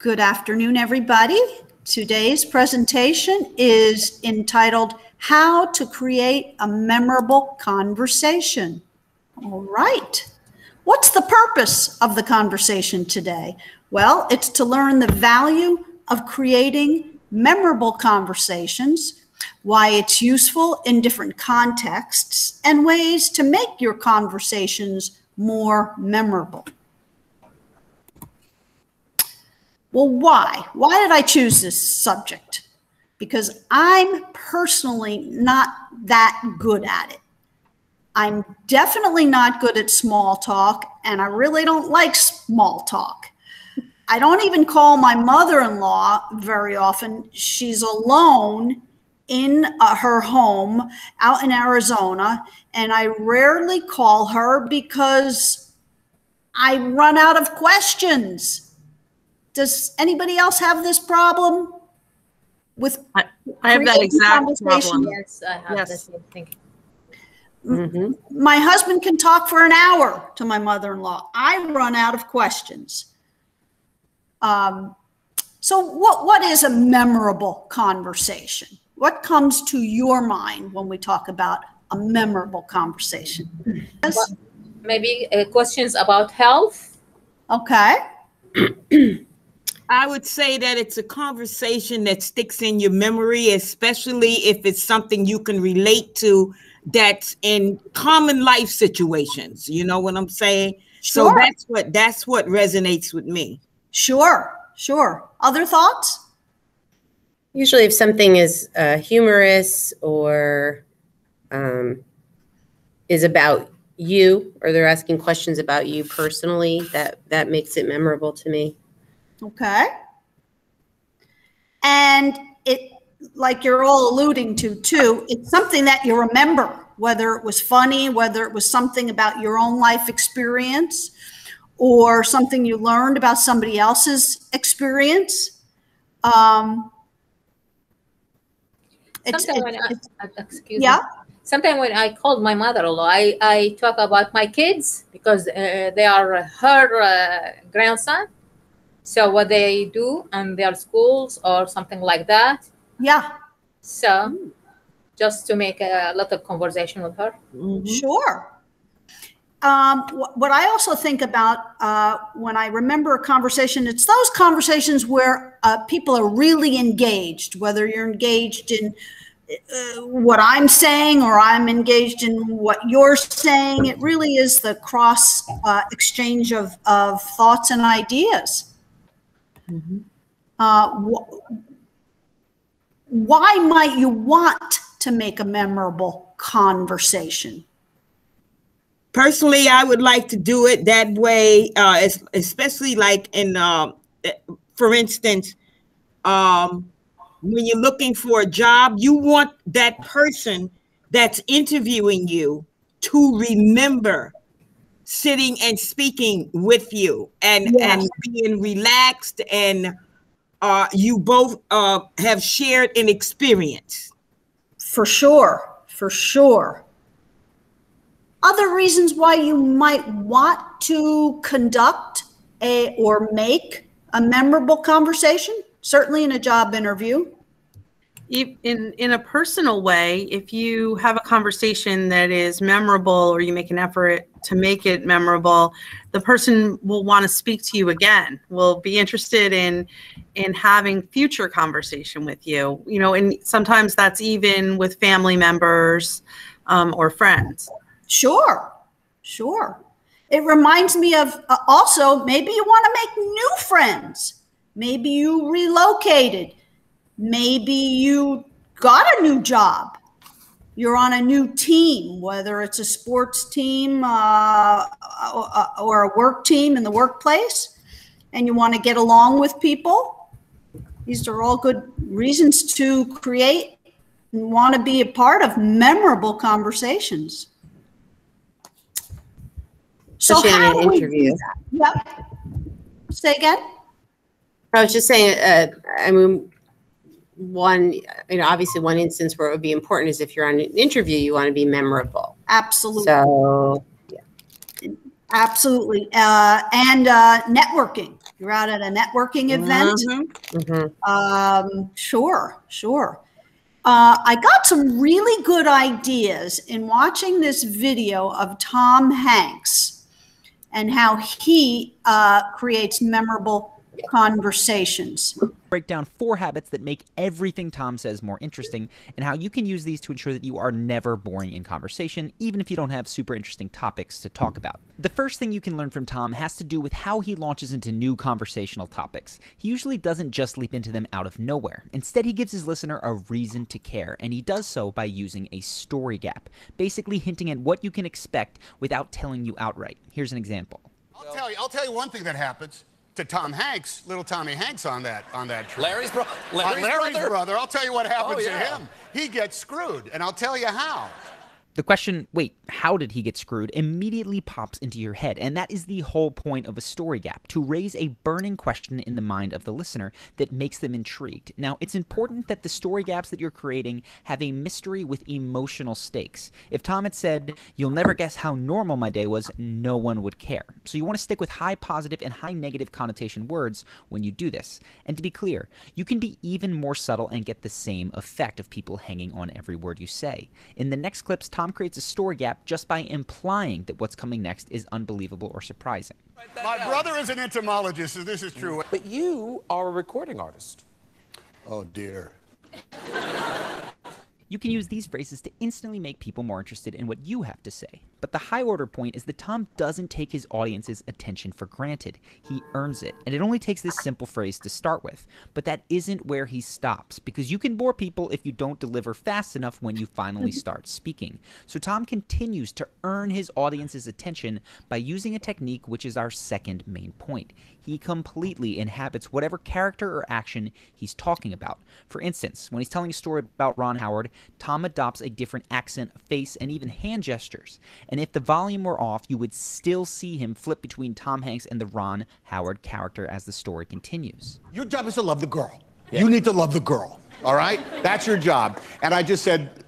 Good afternoon, everybody. Today's presentation is entitled, How to Create a Memorable Conversation. All right. What's the purpose of the conversation today? Well, it's to learn the value of creating memorable conversations, why it's useful in different contexts, and ways to make your conversations more memorable. Well, why? Why did I choose this subject? Because I'm personally not that good at it. I'm definitely not good at small talk, and I really don't like small talk. I don't even call my mother-in-law very often. She's alone in her home out in Arizona, and I rarely call her because I run out of questions. Does anybody else have this problem with? I have that exact problem. Yes, I have the same thing. My husband can talk for an hour to my mother-in-law. I run out of questions. So what is a memorable conversation? What comes to your mind when we talk about a memorable conversation? Yes? Well, maybe questions about health. Okay. I would say that it's a conversation that sticks in your memory, especially if it's something you can relate to that's in common life situations. You know what I'm saying? Sure. So that's what resonates with me. Sure. Other thoughts? Usually if something is humorous or is about you, or they're asking questions about you personally, that makes it memorable to me. Okay. And it, like you're all alluding to too, it's something that you remember, whether it was funny, whether it was something about your own life experience, or something you learned about somebody else's experience. Sometimes when I called my mother-in-law, I talk about my kids because they are her grandson. So what they do in their schools or something like that. Yeah. So just to make a lot of conversation with her. Sure. What I also think about when I remember a conversation, it's those conversations where people are really engaged, whether you're engaged in what I'm saying or I'm engaged in what you're saying. It really is the cross exchange of thoughts and ideas. Why might you want to make a memorable conversation? Personally, I would like to do it that way, especially like in, for instance, when you're looking for a job, you want that person that's interviewing you to remember sitting and speaking with you and being relaxed, and you both have shared an experience. For sure. Other reasons why you might want to conduct or make a memorable conversation, certainly in a job interview. In a personal way, if you have a conversation that is memorable or you make an effort to make it memorable, the person will want to speak to you again, will be interested in having future conversation with you, you know, and sometimes that's even with family members or friends. Sure. It reminds me of also, maybe you want to make new friends. Maybe you relocated. Maybe you got a new job. You're on a new team, whether it's a sports team or a work team in the workplace, and you want to get along with people. These are all good reasons to create and want to be a part of memorable conversations. So how do we do that? Yep. Say again? I was just saying, I mean, obviously one instance where it would be important is if you're on an interview, you want to be memorable. Absolutely. So, yeah. Absolutely. And networking. You're out at a networking event. Sure, sure. I got some really good ideas in watching this video of Tom Hanks and how he creates memorable conversations. Break down 4 habits that make everything Tom says more interesting, and how you can use these to ensure that you are never boring in conversation, even if you don't have super interesting topics to talk about. The first thing you can learn from Tom has to do with how he launches into new conversational topics. He usually doesn't just leap into them out of nowhere. Instead, he gives his listener a reason to care, and he does so by using a story gap, basically hinting at what you can expect without telling you outright. Here's an example. I'll tell you one thing that happens to Tom Hanks, little Tommy Hanks on that trip. Larry's brother? I'll tell you what happens to him. He gets screwed, and I'll tell you how. The question, wait, how did he get screwed, immediately pops into your head, and that is the whole point of a story gap, to raise a burning question in the mind of the listener that makes them intrigued. Now, it's important that the story gaps that you're creating have a mystery with emotional stakes. If Tom had said, "You'll never guess how normal my day was," no one would care. So you want to stick with high positive and high negative connotation words when you do this. And to be clear, you can be even more subtle and get the same effect of people hanging on every word you say. In the next clips, Tom creates a story gap just by implying that what's coming next is unbelievable or surprising. My brother is an entomologist, so this is true. But you are a recording artist. Oh, dear. You can use these phrases to instantly make people more interested in what you have to say. But the high order point is that Tom doesn't take his audience's attention for granted. He earns it. And it only takes this simple phrase to start with. But that isn't where he stops, because you can bore people if you don't deliver fast enough when you finally start speaking. So Tom continues to earn his audience's attention by using a technique which is our second main point. He completely inhabits whatever character or action he's talking about. For instance, when he's telling a story about Ron Howard, Tom adopts a different accent, face, and even hand gestures. And if the volume were off, you would still see him flip between Tom Hanks and the Ron Howard character as the story continues. Your job is to love the girl. Yeah. You need to love the girl, all right? That's your job. And I just said,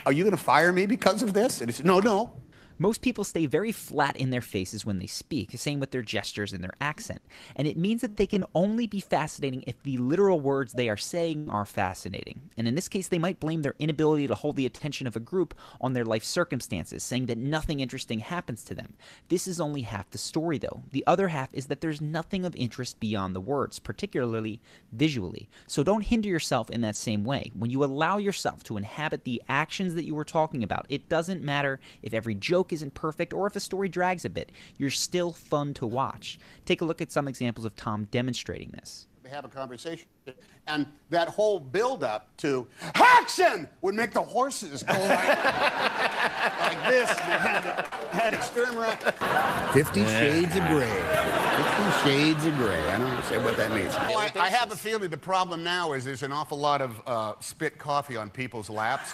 are you going to fire me because of this? And he said, no. Most people stay very flat in their faces when they speak, same with their gestures and their accent. And it means that they can only be fascinating if the literal words they are saying are fascinating. And in this case, they might blame their inability to hold the attention of a group on their life circumstances, saying that nothing interesting happens to them. This is only half the story, though. The other half is that there's nothing of interest beyond the words, particularly visually. So don't hinder yourself in that same way. When you allow yourself to inhabit the actions that you were talking about, it doesn't matter if every joke isn't perfect or if a story drags a bit. You're still fun to watch. Take a look at some examples of Tom demonstrating this. We have a conversation, and that whole build-up to action would make the horses go like this. Had it turn around. 50 Shades of Grey. 50 Shades of Grey. I don't understand what that means. Well, I have a feeling the problem now is there's an awful lot of spit coffee on people's laps.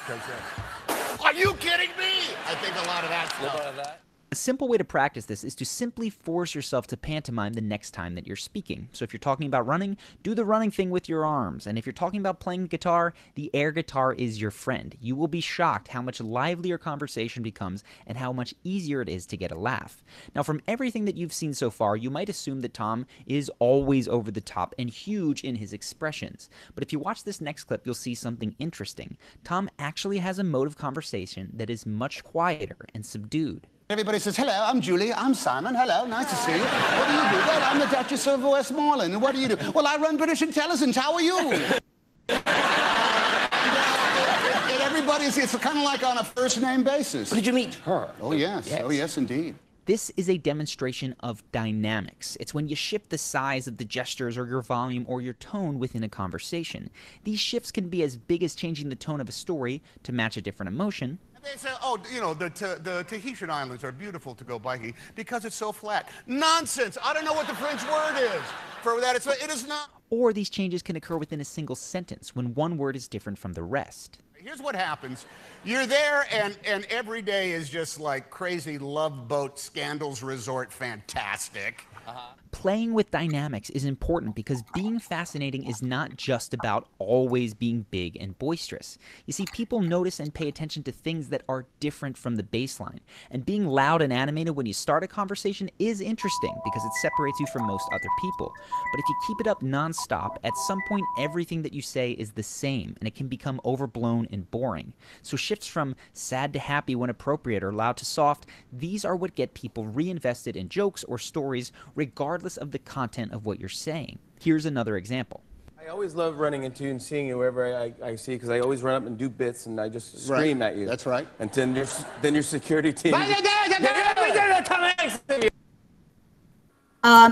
Are you kidding me? I think a lot of that stuff. A simple way to practice this is to simply force yourself to pantomime the next time that you're speaking. So if you're talking about running, do the running thing with your arms. And if you're talking about playing guitar, the air guitar is your friend. You will be shocked how much livelier conversation becomes and how much easier it is to get a laugh. Now, from everything that you've seen so far, you might assume that Tom is always over the top and huge in his expressions. But if you watch this next clip, you'll see something interesting. Tom actually has a mode of conversation that is much quieter and subdued. Everybody says, hello, I'm Julie, I'm Simon, hello, nice to see you. What do you do? Well, I'm the Duchess of Westmoreland, and what do you do? Well, I run British intelligence, how are you? And everybody's, it's kind of like on a first-name basis. Did you meet her? Oh, yes. Oh, yes, indeed. This is a demonstration of dynamics. It's when you shift the size of the gestures or your volume or your tone within a conversation. These shifts can be as big as changing the tone of a story to match a different emotion. They say, oh, you know, the Tahitian Islands are beautiful to go biking because it's so flat. Nonsense! I don't know what the French word is for that. It is not. Or these changes can occur within a single sentence when one word is different from the rest. Here's what happens. You're there, and every day is just like crazy Love Boat Scandals Resort fantastic. Playing with dynamics is important because being fascinating is not just about always being big and boisterous. You see, people notice and pay attention to things that are different from the baseline. And being loud and animated when you start a conversation is interesting because it separates you from most other people. But if you keep it up nonstop, at some point everything that you say is the same and it can become overblown and boring. So shifts from sad to happy when appropriate or loud to soft, these are what get people reinvested in jokes or stories regardless of the content of what you're saying. Here's another example. I always love running into you and seeing you wherever I see you because I always run up and do bits and I just scream at you. That's right. And then your security team.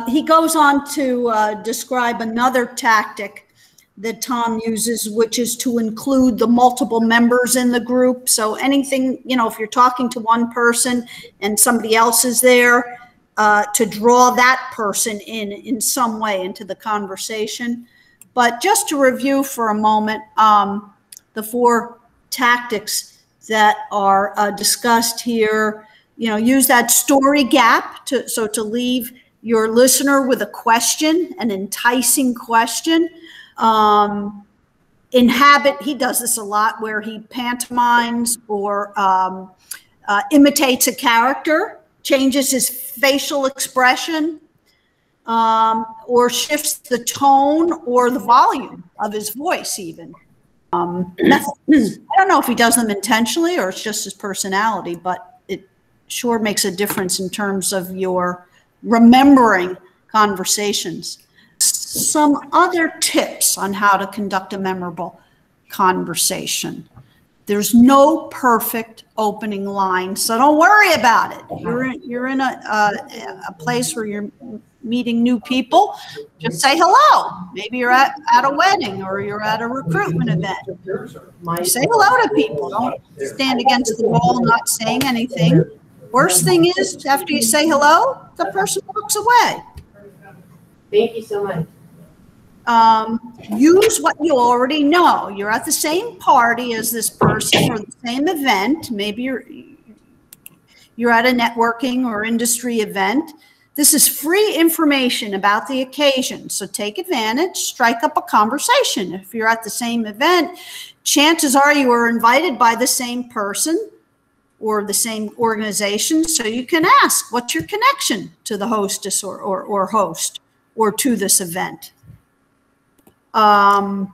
He goes on to describe another tactic that Tom uses, which is to include the multiple members in the group. So anything, you know, if you're talking to one person and somebody else is there, to draw that person in some way into the conversation. But just to review for a moment, the 4 tactics that are discussed here, you know, use that story gap to leave your listener with a question, an enticing question. He does this a lot where he pantomimes or imitates a character, changes his facial expression, or shifts the tone or the volume of his voice even. I don't know if he does them intentionally or it's just his personality, but it sure makes a difference in terms of your remembering conversations. Some other tips on how to conduct a memorable conversation. There's no perfect opening line, so don't worry about it. You're in a place where you're meeting new people. Just say hello. Maybe you're at a wedding or you're at a recruitment event. Say hello to people. Don't stand against the wall not saying anything. Worst thing is, after you say hello, the person walks away. Thank you so much. Use what you already know. You're at the same party as this person or the same event. Maybe you're at a networking or industry event. This is free information about the occasion. So take advantage, strike up a conversation. If you're at the same event, chances are you were invited by the same person or the same organization. So you can ask, what's your connection to the hostess or host or to this event? Don't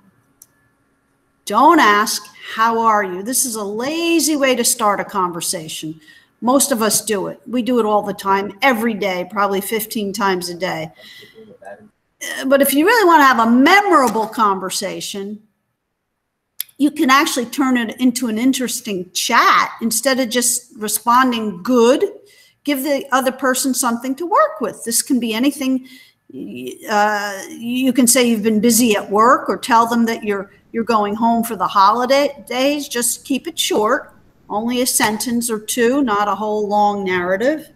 ask, how are you? This is a lazy way to start a conversation. Most of us do it. We do it all the time, every day, probably 15 times a day. But if you really want to have a memorable conversation, you can actually turn it into an interesting chat. Instead of just responding good, give the other person something to work with. This can be anything. You can say you've been busy at work or tell them that you're going home for the holidays. Just keep it short, only a sentence or two, not a whole long narrative.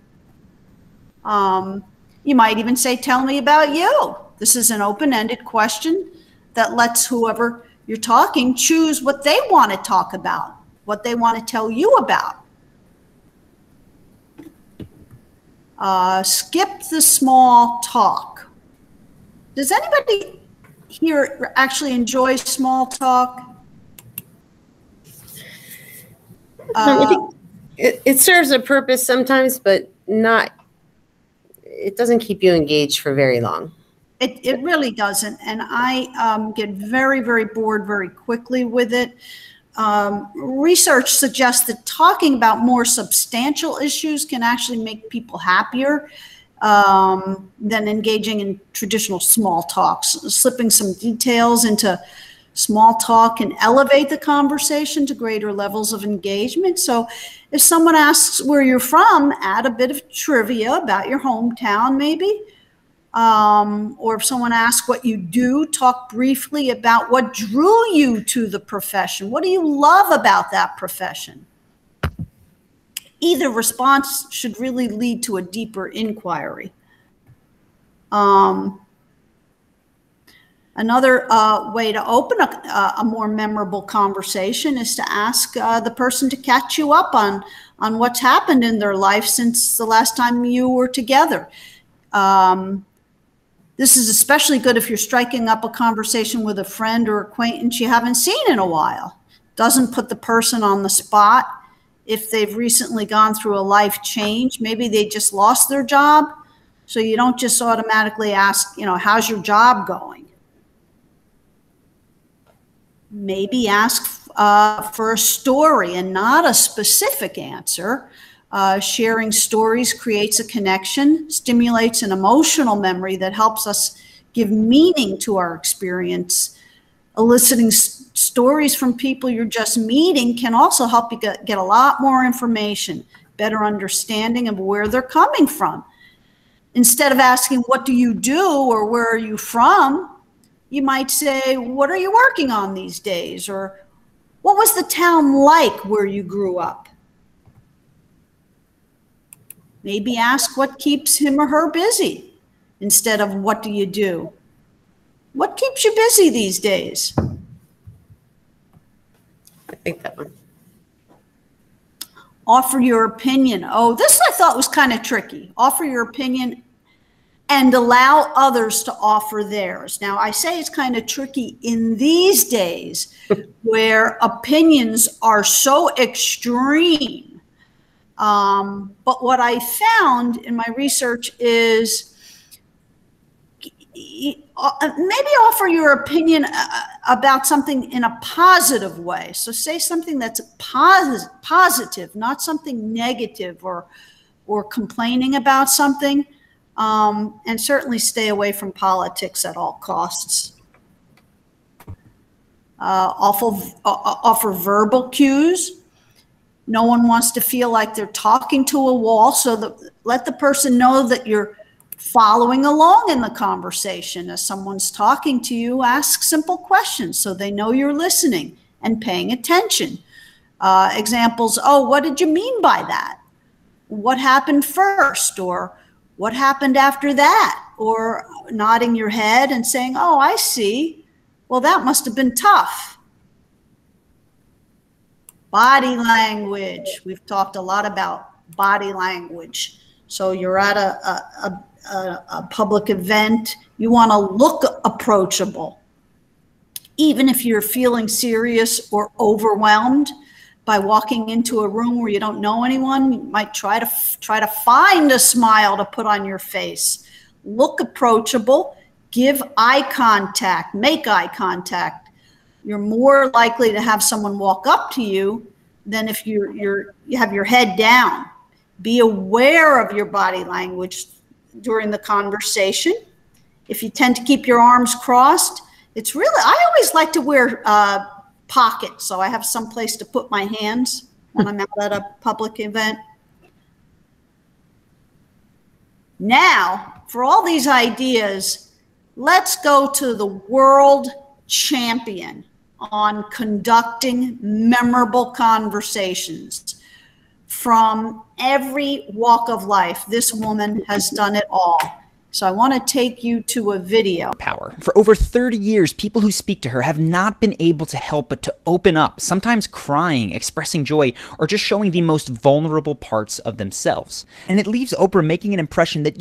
You might even say, tell me about you. This is an open-ended question that lets whoever you're talking choose what they want to talk about, what they want to tell you about. Skip the small talk. Does anybody here actually enjoy small talk? I think it serves a purpose sometimes, but it doesn't keep you engaged for very long. It really doesn't. And I get very, very bored very quickly with it. Research suggests that talking about more substantial issues can actually make people happier than engaging in traditional small talks. Slipping some details into small talk can elevate the conversation to greater levels of engagement. So if someone asks where you're from, add a bit of trivia about your hometown maybe. Or if someone asks what you do, talk briefly about what drew you to the profession. What do you love about that profession? Either response should really lead to a deeper inquiry. Another way to open a more memorable conversation is to ask the person to catch you up on what's happened in their life since the last time you were together. This is especially good if you're striking up a conversation with a friend or acquaintance you haven't seen in a while. Doesn't put the person on the spot. If they've recently gone through a life change, maybe they just lost their job. So you don't just automatically ask, how's your job going? Maybe ask for a story and not a specific answer. Sharing stories creates a connection, stimulates an emotional memory that helps us give meaning to our experience. Eliciting stories from people you're just meeting can also help you get a lot more information, better understanding of where they're coming from. Instead of asking, what do you do or where are you from? You might say, what are you working on these days? Or what was the town like where you grew up? Maybe ask what keeps him or her busy instead of what do you do? What keeps you busy these days? I think that one. Offer your opinion. Oh, this I thought was kind of tricky. Offer your opinion and allow others to offer theirs. Now, I say it's kind of tricky in these days where opinions are so extreme. But what I found in my research is maybe offer your opinion about something in a positive way. So say something that's positive, not something negative or complaining about something. And certainly stay away from politics at all costs. Offer verbal cues. No one wants to feel like they're talking to a wall, so let the person know that you're following along in the conversation. As someone's talking to you, ask simple questions so they know you're listening and paying attention. Examples, oh, what did you mean by that? What happened first? Or what happened after that? Or nodding your head and saying, oh, I see. Well, that must have been tough. Body language. We've talked a lot about body language. So you're at a public event. You want to look approachable. Even if you're feeling serious or overwhelmed by walking into a room where you don't know anyone, you might try to find a smile to put on your face. Look approachable. Give eye contact. Make eye contact. You're more likely to have someone walk up to you than if you have your head down. Be aware of your body language during the conversation. If you tend to keep your arms crossed, I always like to wear pockets, so I have some place to put my hands when I'm out at a public event. Now, for all these ideas, let's go to the world champion on conducting memorable conversations. From every walk of life, this woman has done it all. So I want to take you to a video. Power. For over 30 years, people who speak to her have not been able to help but to open up, sometimes crying, expressing joy, or just showing the most vulnerable parts of themselves. And it leaves Oprah making an impression that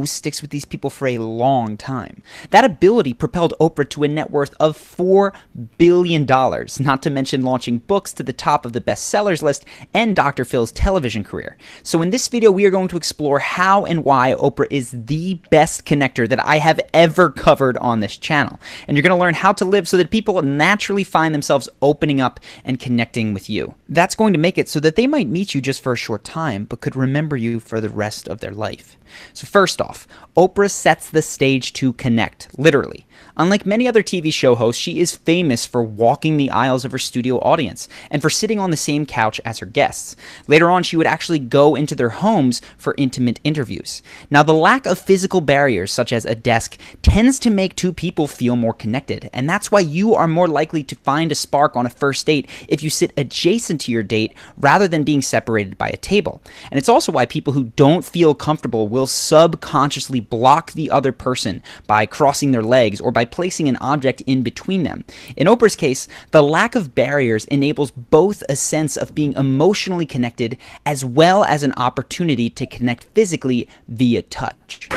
sticks with these people for a long time. That ability propelled Oprah to a net worth of $4 billion, not to mention launching books to the top of the bestsellers list and Dr. Phil's television career. So in this video, we are going to explore how and why Oprah is the best connector that I have ever covered on this channel. And you're going to learn how to live so that people naturally find themselves opening up and connecting with you. That's going to make it so that they might meet you just for a short time, but could remember you for the rest of their life. So first off, Oprah sets the stage to connect, literally. Unlike many other TV show hosts, she is famous for walking the aisles of her studio audience and for sitting on the same couch as her guests. Later on, she would actually go into their homes for intimate interviews. Now, the lack of physical barriers, such as a desk, tends to make two people feel more connected, and that's why you are more likely to find a spark on a first date if you sit adjacent to your date rather than being separated by a table. And it's also why people who don't feel comfortable will subconsciously block the other person by crossing their legs or by placing an object in between them. In Oprah's case, the lack of barriers enables both a sense of being emotionally connected as well as an opportunity to connect physically via touch.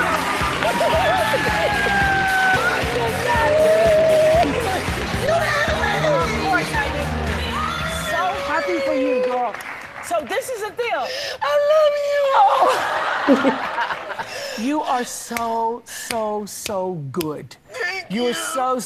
You are so good. You're so,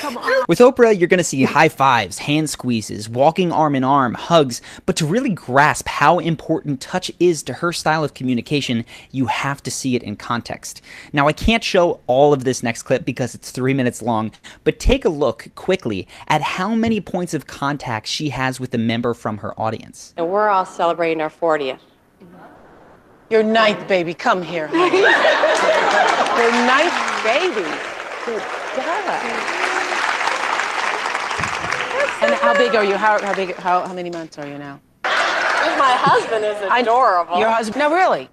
come on. With Oprah, you're going to see high fives, hand squeezes, walking arm in arm, hugs, but to really grasp how important touch is to her style of communication, you have to see it in context. Now, I can't show all of this next clip because it's 3 minutes long, but take a look quickly at how many points of contact she has with a member from her audience. And we're all celebrating our 40th. Your ninth baby, come here, honey. Your ninth baby. Good God. And how big are you? How many months are you now? My husband is adorable. Your husband? No, really.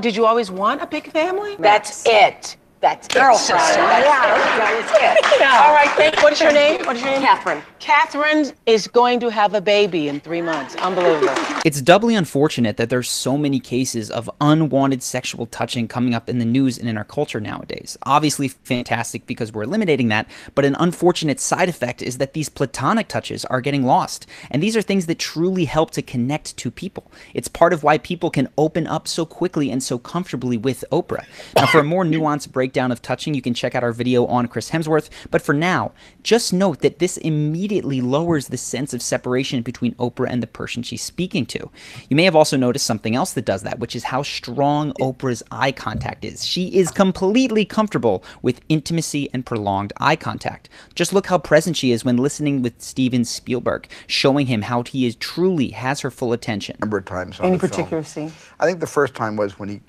Did you always want a big family? That's it. That's girlfriend. That's it. All right, what's your name? Catherine. Catherine is going to have a baby in 3 months. Unbelievable. It's doubly unfortunate that there's so many cases of unwanted sexual touching coming up in the news and in our culture nowadays. Obviously fantastic because we're eliminating that, but an unfortunate side effect is that these platonic touches are getting lost. And these are things that truly help to connect to people. It's part of why people can open up so quickly and so comfortably with Oprah. Now, for a more nuanced breakdown of touching, you can check out our video on Chris Hemsworth, but for now, just note that this immediately lowers the sense of separation between Oprah and the person she's speaking to. You may have also noticed something else that does that, which is how strong Oprah's eye contact is. She is completely comfortable with intimacy and prolonged eye contact. Just look how present she is when listening with Steven Spielberg, showing him how he is truly has her full attention. Number of times on Any the particular film. scene? I think the first time was when he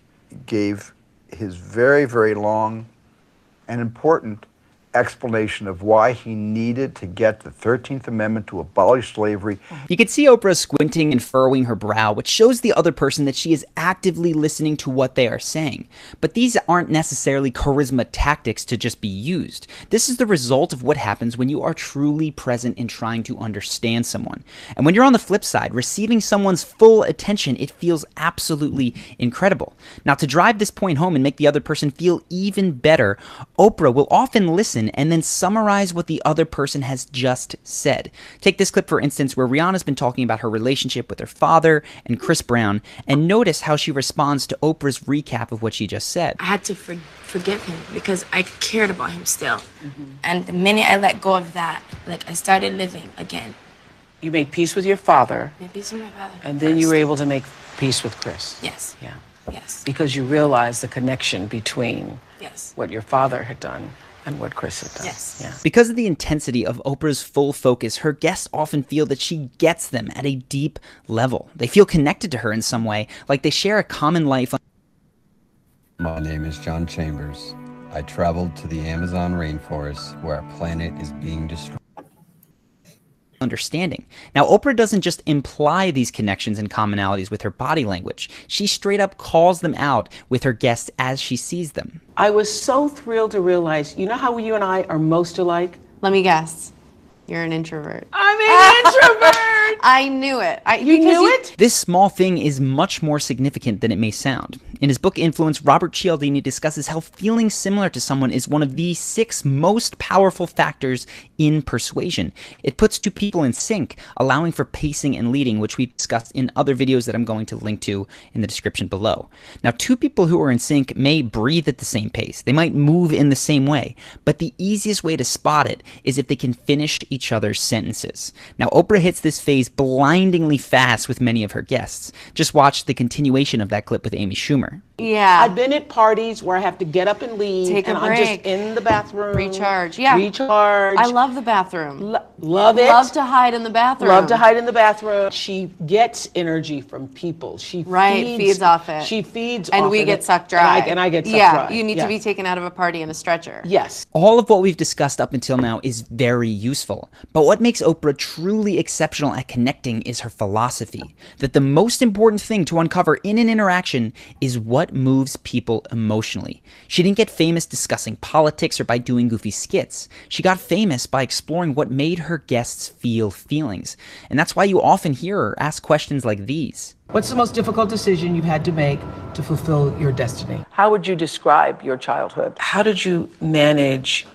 gave his very, very long and important explanation of why he needed to get the 13th Amendment to abolish slavery. You can see Oprah squinting and furrowing her brow, which shows the other person that she is actively listening to what they are saying. But these aren't necessarily charisma tactics to just be used. This is the result of what happens when you are truly present in trying to understand someone. And when you're on the flip side, receiving someone's full attention, it feels absolutely incredible. Now, to drive this point home and make the other person feel even better, Oprah will often listen and then summarize what the other person has just said. Take this clip, for instance, where Rihanna's been talking about her relationship with her father and Chris Brown, and notice how she responds to Oprah's recap of what she just said. I had to forgive him because I cared about him still. And the minute I let go of that, like, I started living again. You made peace with your father. Made peace with my father. And then you were able to make peace with Chris. Yes. Yeah. Yes. Because you realized the connection between Yes. what your father had done and what Chris had done. Yes. Yeah. Because of the intensity of Oprah's full focus, her guests often feel that she gets them at a deep level. They feel connected to her in some way, like they share a common life. My name is John Chambers. I traveled to the Amazon rainforest where our planet is being destroyed. Understanding. Now, Oprah doesn't just imply these connections and commonalities with her body language. She straight up calls them out with her guests as she sees them. I was so thrilled to realize, you know how you and I are most alike? Let me guess. You're an introvert. I'm an introvert! I knew it. You knew it? This small thing is much more significant than it may sound. In his book Influence, Robert Cialdini discusses how feeling similar to someone is one of the 6 most powerful factors in persuasion. It puts two people in sync, allowing for pacing and leading, which we discussed in other videos that I'm going to link to in the description below. Now, two people who are in sync may breathe at the same pace. They might move in the same way, but the easiest way to spot it is if they can finish each other's sentences. Now, Oprah hits this phase blindingly fast with many of her guests. Just watch the continuation of that clip with Amy Schumer. Yeah. I've been at parties where I have to get up and leave. Take a and break. I'm just in the bathroom. Recharge. Yeah. Recharge. I love the bathroom. Love it. Love to hide in the bathroom. Love to hide in the bathroom. She gets energy from people. She feeds off it. She feeds and off we it. get sucked dry. And I get sucked dry. Yeah, you need to be taken out of a party in a stretcher. Yes. All of what we've discussed up until now is very useful, but what makes Oprah truly exceptional at connecting is her philosophy, that the most important thing to uncover in an interaction is what moves people emotionally. She didn't get famous discussing politics or by doing goofy skits. She got famous by exploring what made her guests feel feelings, and that's why you often hear her ask questions like these. What's the most difficult decision you've had to make to fulfill your destiny? How would you describe your childhood? How did you manage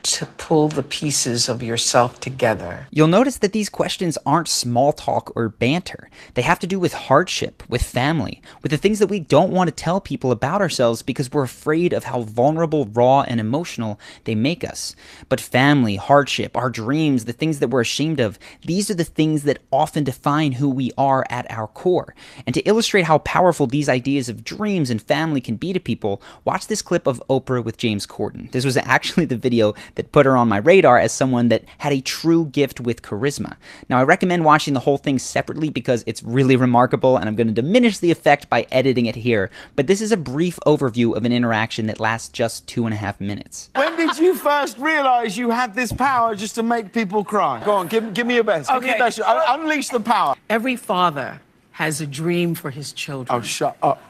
to pull the pieces of yourself together? You'll notice that these questions aren't small talk or banter. They have to do with hardship, with family, with the things that we don't want to tell people about ourselves because we're afraid of how vulnerable, raw, and emotional they make us. But family, hardship, our dreams, the things that we're ashamed of, these are the things that often define who we are at our core. And to illustrate how powerful these ideas of dreams and family can be to people, watch this clip of Oprah with James Corden. This was actually the video that put her on my radar as someone that had a true gift with charisma. Now, I recommend watching the whole thing separately because it's really remarkable, and I'm going to diminish the effect by editing it here, but this is a brief overview of an interaction that lasts just 2.5 minutes. When did you first realize you had this power just to make people cry? Go on, give me your best. Give me your best. Unleash the power. Every father has a dream for his children. Oh, shut up.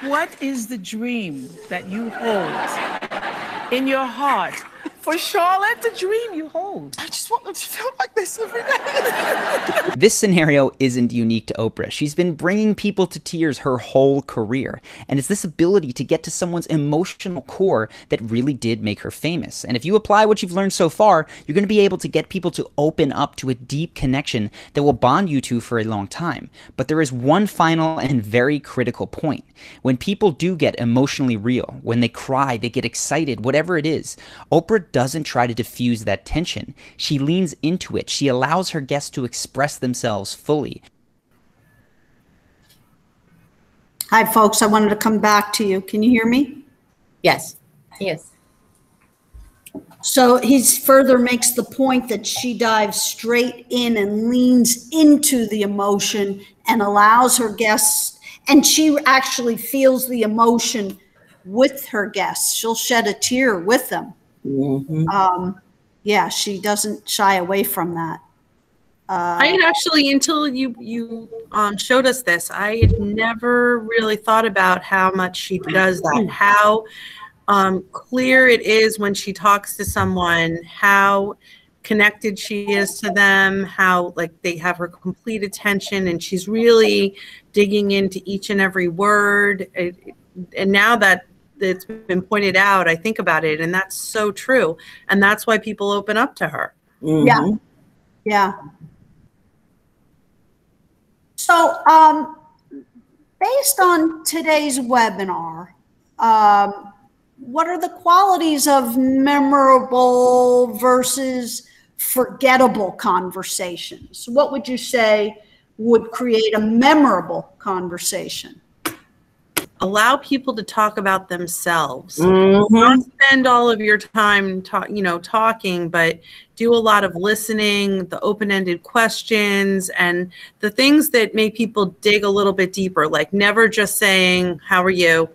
What is the dream that you hold in your heart? For Charlotte, the dream you hold. I just want them to feel like this every day. This scenario isn't unique to Oprah. She's been bringing people to tears her whole career. And it's this ability to get to someone's emotional core that really did make her famous. And if you apply what you've learned so far, you're going to be able to get people to open up to a deep connection that will bond you two for a long time. But there is one final and very critical point. When people do get emotionally real, when they cry, they get excited, whatever it is, Oprah doesn't try to diffuse that tension. She leans into it. She allows her guests to express themselves fully. Hi, folks. I wanted to come back to you. Can you hear me? Yes. Yes. So he further makes the point that she dives straight in and leans into the emotion and allows her guests, and she actually feels the emotion with her guests. She'll shed a tear with them. Mm-hmm. Yeah, she doesn't shy away from that. I had actually, until you showed us this, I had never really thought about how much she does that, how clear it is when she talks to someone, how connected she is to them, how like they have her complete attention, and she's really digging into each and every word. And now that it's been pointed out, I think about it, and that's so true. And that's why people open up to her. Mm-hmm. Yeah. Yeah. So, based on today's webinar, what are the qualities of memorable versus forgettable conversations? What would you say would create a memorable conversation? Allow people to talk about themselves. Mm-hmm. Not spend all of your time talking, but do a lot of listening, the open-ended questions, and the things that make people dig a little bit deeper, like never just saying, how are you?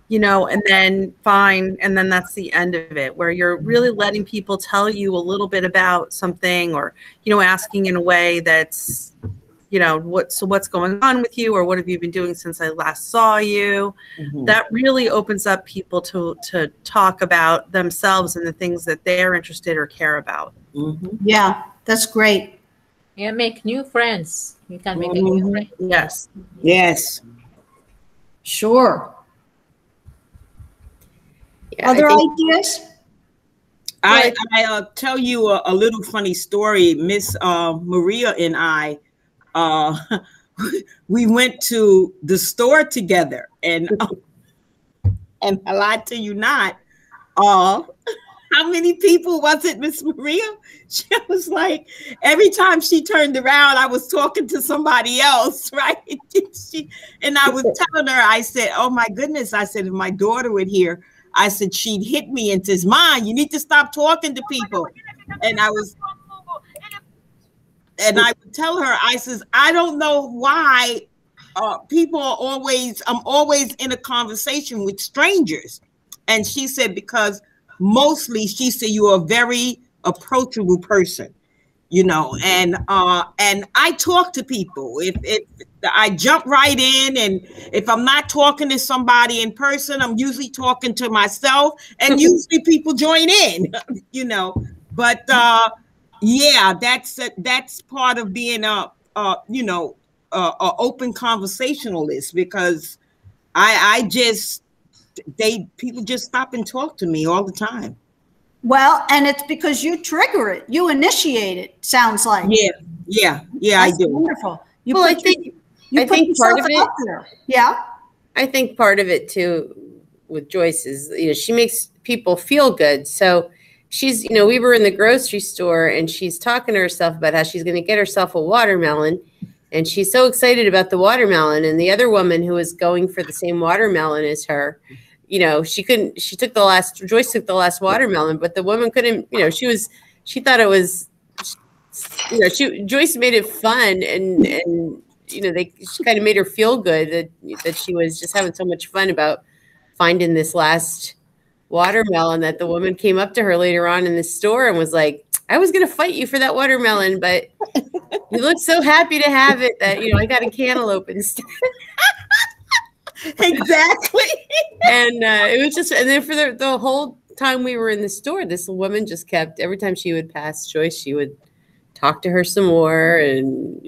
And then fine, and then that's the end of it, where you're really letting people tell you a little bit about something, or, asking in a way that's, what's going on with you, or what have you been doing since I last saw you? Mm-hmm. That really opens up people to talk about themselves and the things that they're interested or care about. Mm-hmm. Yeah, that's great. Yeah, make new friends. You can make a new friend. Yes. Yes. Sure. Yeah, Other ideas? I'll tell you a little funny story. Miss Maria and I, we went to the store together, and I lied to you not. How many people was it, Miss Maria? She was like, every time she turned around, I was talking to somebody else, right? And I was telling her, I said, oh my goodness, I said, if my daughter were here, I said, she'd hit me and says, Mom, you need to stop talking to people. And I would tell her, I says, I don't know why people are I'm always in a conversation with strangers. And she said, because mostly, she said, you're a very approachable person, and I talk to people. If I jump right in, and if I'm not talking to somebody in person, I'm usually talking to myself, and usually people join in, but yeah, that's part of being a open conversationalist, because I just people just stop and talk to me all the time. Well, and it's because you trigger it. You initiate it, sounds like. Yeah, That's I do. Wonderful. Well, I think part of it. Yeah. I think part of it too with Joyce is, she makes people feel good. So she's, we were in the grocery store and she's talking to herself about how she's going to get herself a watermelon. And she's so excited about the watermelon. And the other woman who was going for the same watermelon as her, Joyce took the last watermelon, but the woman couldn't, she thought it was, Joyce made it fun and she kind of made her feel good that she was just having so much fun about finding this last watermelon, that the woman came up to her later on in the store and was like, I was going to fight you for that watermelon, but you look so happy to have it that, I got a cantaloupe instead. Exactly. And it was just, and then for the whole time we were in the store, this woman just kept, every time she would pass Joyce, she would talk to her some more, and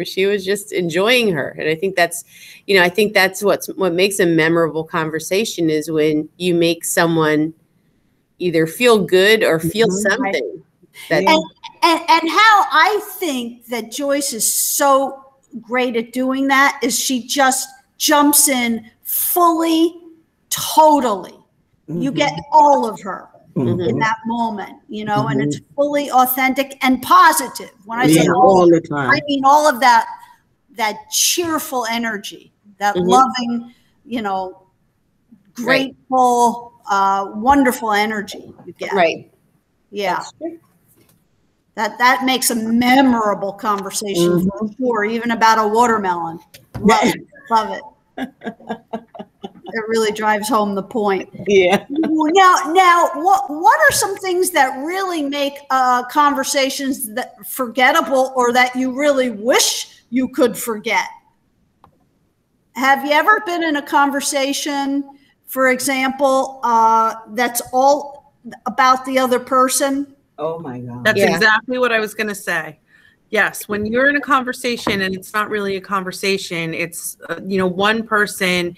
she was just enjoying her. And I think that's what makes a memorable conversation, is when you make someone either feel good or feel something. And how I think that Joyce is so great at doing that is she just jumps in fully, totally. You get all of her. In that moment, and it's fully authentic and positive. When I say all the time, I mean all of that cheerful energy, that loving, grateful, wonderful energy you get. Right. Yeah. That makes a memorable conversation for sure, even about a watermelon. Love it. Love it. It really drives home the point. Yeah. Now, what are some things that really make conversations that forgettable, or that you really wish you could forget? Have you ever been in a conversation, for example, that's all about the other person? Oh my God. That's exactly what I was going to say. Yes, when you're in a conversation and it's not really a conversation, it's one person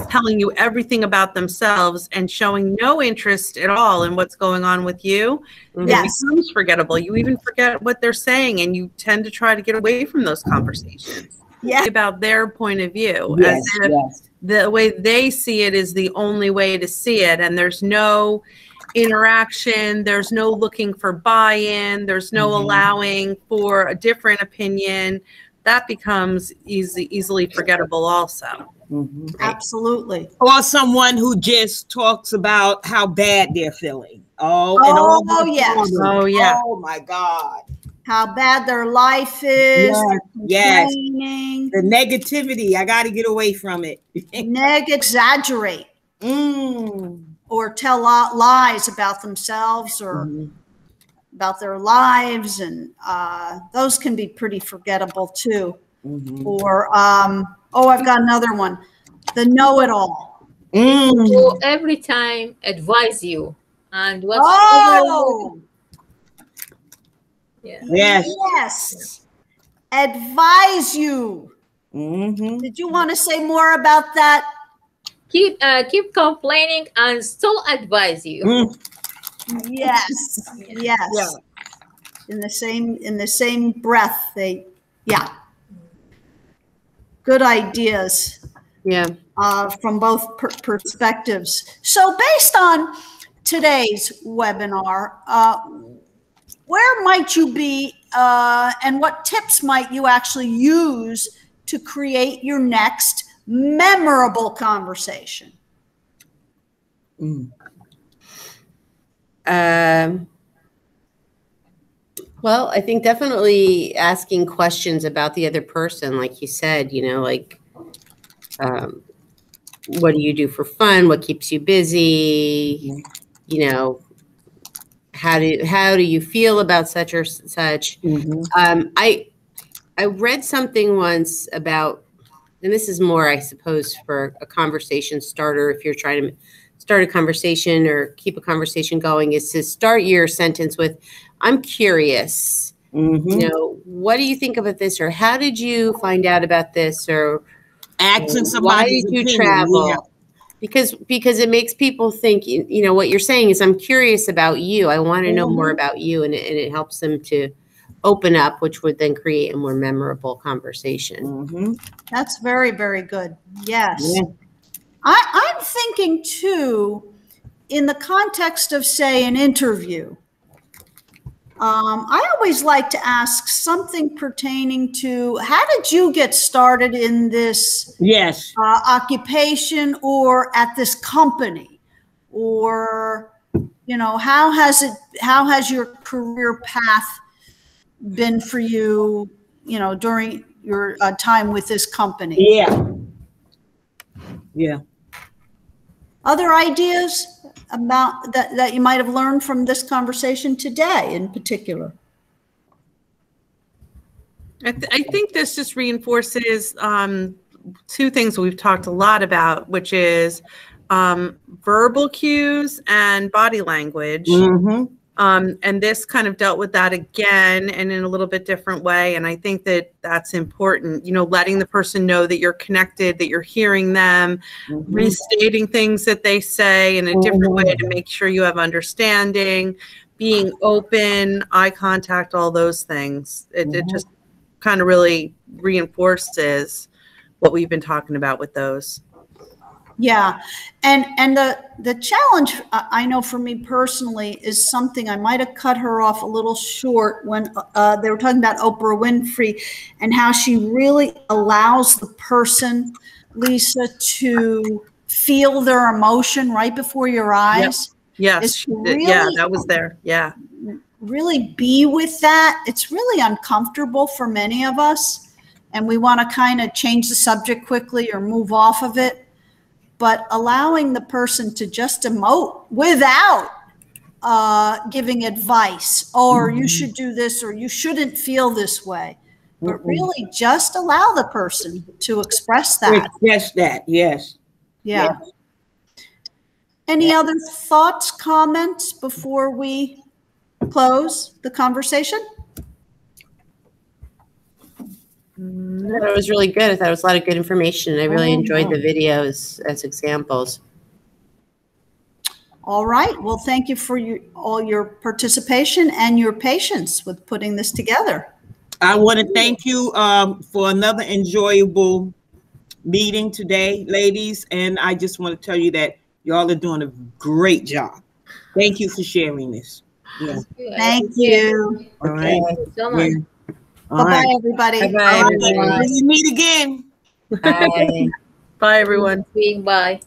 telling you everything about themselves and showing no interest at all in what's going on with you. It becomes forgettable. You even forget what they're saying, and you tend to try to get away from those conversations. Yeah, about their point of view, as if the way they see it is the only way to see it, and there's no interaction, there's no looking for buy-in, there's no allowing for a different opinion. That becomes easily forgettable also. Absolutely. Or someone who just talks about how bad they're feeling. Yes. Oh yeah. Oh my God. How bad their life is. Yes. The negativity. I got to get away from it. Exaggerate. Or tell lies about themselves or about their lives, and those can be pretty forgettable too. Or I've got another one, the know-it-all. Who every time advise you and what's yes, advise you. Did you want to say more about that? Keep complaining and still advise you. Yes. In the same breath, good ideas. Yeah. From both perspectives. So based on today's webinar, where might you be and what tips might you actually use to create your next memorable conversation? Well, I think definitely asking questions about the other person, like you said, what do you do for fun? What keeps you busy? How do you feel about such or such? I read something once about, and this is more, I suppose, for a conversation starter, if you're trying to start a conversation or keep a conversation going, is to start your sentence with, I'm curious. What do you think about this? Or how did you find out about this? Or asking somebody, why did you travel? because it makes people think, you know, what you're saying is, I'm curious about you. I want to know more about you. And it helps them to open up, which would then create a more memorable conversation. That's very, very good. Yes. Yeah. I'm thinking too, in the context of, say, an interview, I always like to ask something pertaining to, how did you get started in this occupation or at this company? Or, you know, how has your career path been for you, you know, during your time with this company? Yeah. Other ideas about that you might have learned from this conversation today in particular? I think this just reinforces two things we've talked a lot about, which is verbal cues and body language. And this kind of dealt with that again and in a little bit different way. And I think that that's important, you know, letting the person know that you're connected, that you're hearing them, restating things that they say in a different way to make sure you have understanding, being open, eye contact, all those things. It just kind of really reinforces what we've been talking about with those. Yeah, and the challenge, I know for me personally, is something I might have cut her off a little short when they were talking about Oprah Winfrey and how she really allows the person, Lisa, to feel their emotion right before your eyes. Yes, really, yeah, that was there. Yeah, really be with that. It's really uncomfortable for many of us, and we want to kind of change the subject quickly or move off of it. But allowing the person to just emote without giving advice, or you should do this, or you shouldn't feel this way, but really just allow the person to express that. Express that, yes. Yeah. Any other thoughts, comments before we close the conversation? I thought it was really good. I thought it was a lot of good information. I really enjoyed the videos as examples. All right. Well, thank you for all your participation and your patience with putting this together. I want to thank you for another enjoyable meeting today, ladies. And I just want to tell you that y'all are doing a great job. Thank you for sharing this. Yeah. Thank you. All right. Thank you so much. Bye-bye, everybody. Bye-bye, everyone. When we meet again. Bye. Bye, everyone. Bye.